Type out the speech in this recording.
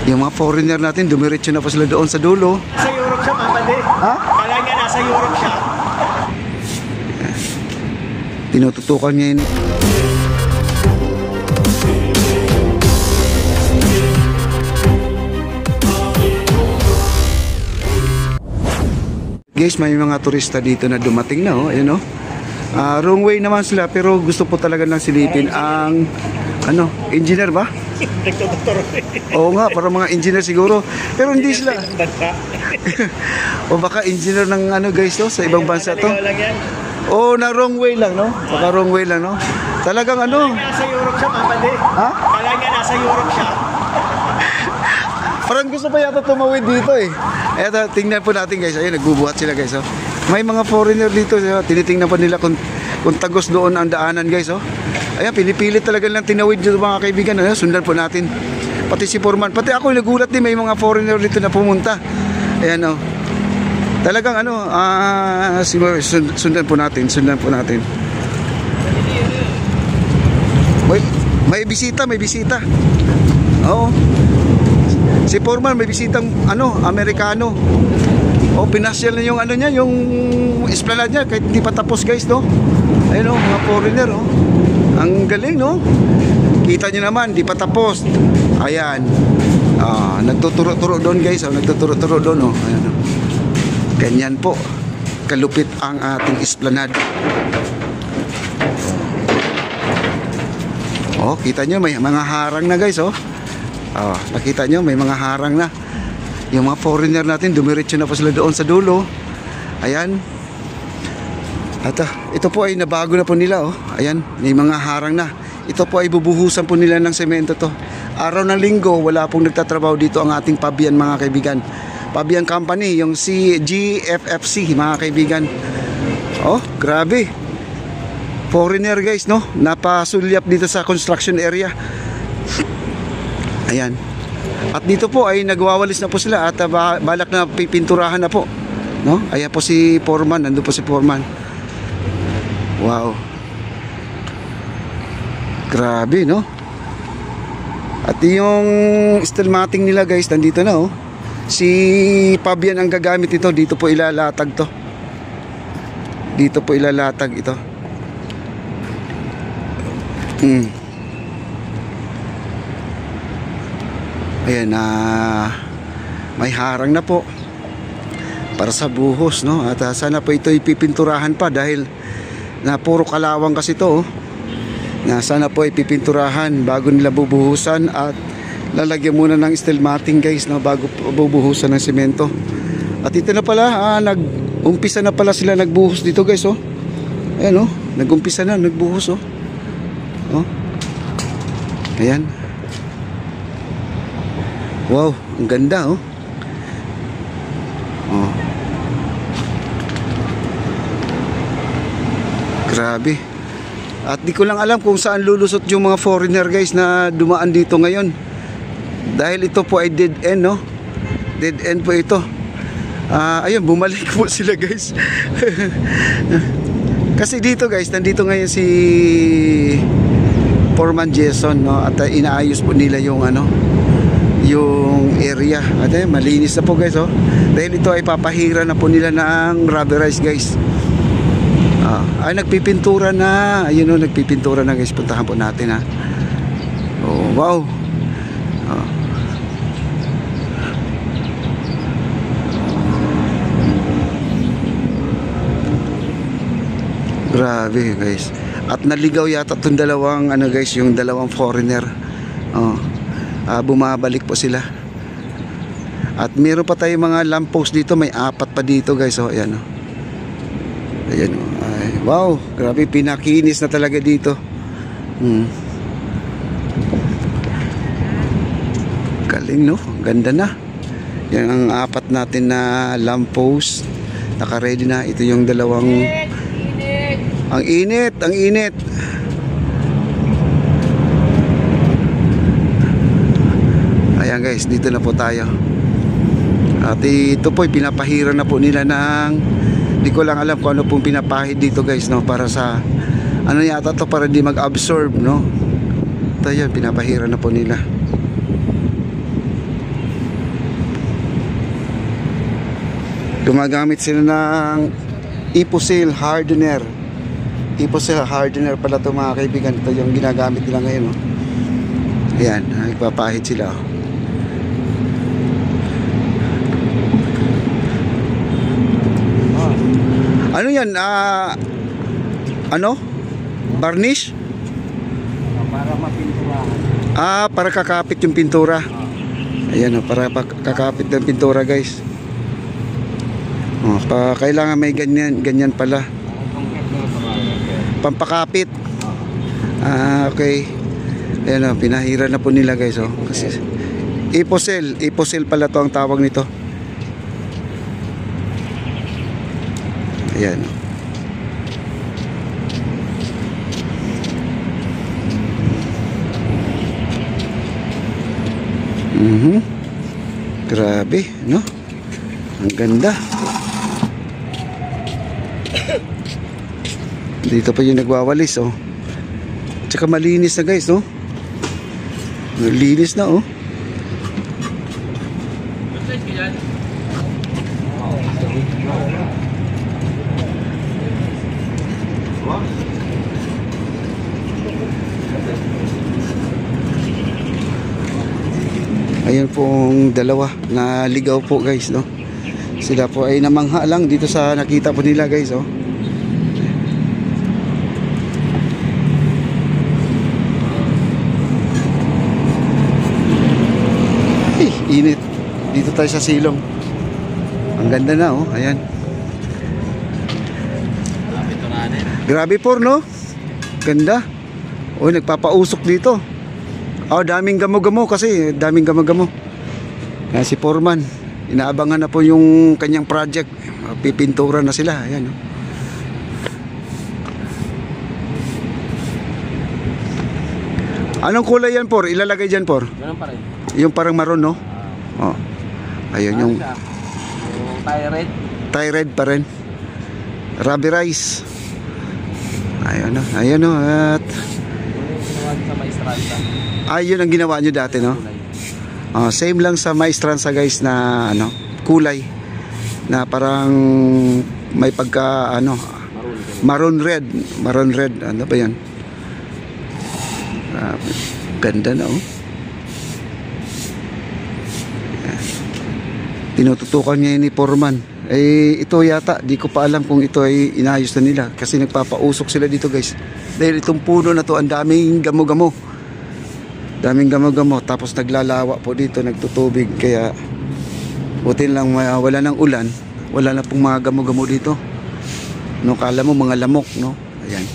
Yung mga foreigner natin, dumiretso na po sila doon sa dulo. Sa Europe siya, papade. Ha? Kala nga nasa Europe siya. Tinututukan niya yun. Guys, may mga turista dito na dumating na, oh. Ayun, oh. Wrong way naman sila, pero gusto po talaga nang silipin ang engineer ba? Nagtuturo. Oo nga, para mga engineer siguro. Pero hindi sila. O baka engineer ng guys, oh, sa ibang bansa to. Oh, na wrong way lang, no? Baka wrong way lang, no? Talagang Nasa Europe siya, papade. Ha? Kala nga nasa Europe siya. Parang gusto pa yata tumawid dito eh. Eto, tingnan po natin guys. Ayun, nagbubuhat sila guys, oh. May mga foreigner dito, tinitingnan pa nila kung tagos doon ang daanan guys, oh. Ayan, pinipilit talaga lang tinawid dito mga kaibigan. Sundan po natin. Pati si Foreman. Pati ako nagulat din, may mga foreigner dito na pumunta. Ayan, oh. Talagang sundan po natin. May bisita. Oo. Si Foreman may bisitang Amerikano. O pinasyal na yung niya, yung esplanade niya kahit hindi pa tapos guys, no. Ayun, mga foreigner, oh. Ang galing, no. Kita niyo naman, di pa tapos. Ayan. Nagtuturo-turo doon guys, oh. Nagtuturo-turo doon, oh. Ayan, oh. Ganyan po kalupit ang ating esplanade. Oh, kita niyo may mga harang na guys, oh. Nakita nyo, may mga harang na. Yung mga foreigner natin, dumiretso na po sila doon sa dulo. Ayan. At ito po ay nabago na po nila, oh. Ayan, may mga harang na. Ito po ay bubuhusan po nila ng semento to. Araw ng linggo, wala pong nagtatrabaho dito ang ating Pabian mga kaibigan. Pabian Company, yung GFFC mga kaibigan. Oh, grabe. Foreigner guys, no? Napasulyap dito sa construction area. Ayan. At dito po ay nagwawalis na po sila at balak na pipinturahan na po, no? Ayan po si Foreman, nandoon po si Foreman. Wow. Grabe, no? At yung stilmating nila guys, nandito na, oh. Si Pabian ang gagamit ito, dito po ilalatag to. Dito po ilalatag ito. Ayan, may harang na po para sa buhos, no? At sana po ito ipipinturahan pa dahil na puro kalawang kasi to, oh. Na sana po ipipinturahan bago nila bubuhusan at lalagyan muna ng stilmating guys, no? Bago bubuhusan ng semento. At ito na pala, nag-umpisa na pala sila nagbuhos dito guys, oh. Ayan, oh, nag-umpisa na, nagbuhos, oh. Oh. Ayan. Wow, ang ganda, oh. Oh. Grabe. At di ko lang alam kung saan lulusot yung mga foreigner guys na dumaan dito ngayon. Dahil ito po ay dead end, no? Dead end po ito. Ayun, bumalik po sila guys. Kasi dito guys, nandito ngayon si Foreman Jason, no? At inaayos po nila yung yung area. At malinis na po guys, oh. Dahil ito ay papahira na po nila ng rubberized guys. Ay nagpipintura na. Ayun, oh, nagpipintura na guys. Puntahan po natin, ha. Oh, wow. Grabe guys. At naligaw yata itong dalawang guys, yung dalawang foreigner. Bumabalik po sila. At meron pa tayong mga lamppost dito, may 4 pa dito guys, oh. Ayan, oh. Ayan, oh. Ay, wow, grabe, pinakinis na talaga dito. Galing, no? Ganda na. Yan ang 4 natin na lamppost. Naka-ready na. Ito yung dalawang. Ang init, ang init. Ayan guys, dito na po tayo. At ito po, pinapahira na po nila ng, di ko lang alam kung ano pong pinapahid dito guys, no? Para sa, yata to, para di mag-absorb, no? Ito yan, pinapahira na po nila. Gumagamit sila ng Iposil hardener. Iposil hardener pala ito mga kaibigan. Ito yung ginagamit nila ngayon. Oh. Ayan, nagpapahid sila. Oh. Ano yan? Ano? Varnish? Para mapinturahan. Para kakapit yung pintura. Ayan, para kakapit ng pintura, guys. Kailangan may ganyan pala. Pampakapit. Okay. Ayan, pinahira na po nila, guys. Kasi Iposil pala to ang tawag nito. Ayan. Grabe, no? Ang ganda. Dito pa yung nagwawalis, oh. Tsaka malinis na, guys, no? Malinis na, oh. Ayan pong dalawa na ligaw po, guys, no? Sila po ay namangha lang dito sa nakita po nila, guys, oh. Ay, init. Dito tayo sa silong. Ang ganda na, oh. Ayan. Grabe po, no? Ganda. Oh, nagpapausok dito. Daming gamo-gamo kasi daming gamo-gamo. Si Foreman, inaabangan na po yung kanyang project. Pipintura na sila. Ayan, oh. Anong kulay yan, Por? Ilalagay dyan, Por? Ganun pa rin. Yung parang maroon, no? Ayun yung Tie-red. tie-red pa rin. Rubberized. Ayun, no? Ayun, no? At Sa Maestranza. yun ang ginawa nyo dati, no? Same lang sa Maestranza, guys, na ano, kulay na parang may pagka ano, maroon red. Ano ba yan? Ganda na, oh. Tinututukan niya ni Foreman. Ito yata, di ko pa alam kung ito ay inayos na nila kasi nagpapausok sila dito, guys. Dahil itong puno na to, ang daming gamo-gamo. Tapos naglalawa po dito, nagtutubig. Kaya buti lang wala ng ulan, wala na pong mga gamo-gamo dito. No, kala mo mga lamok, no? Ayan.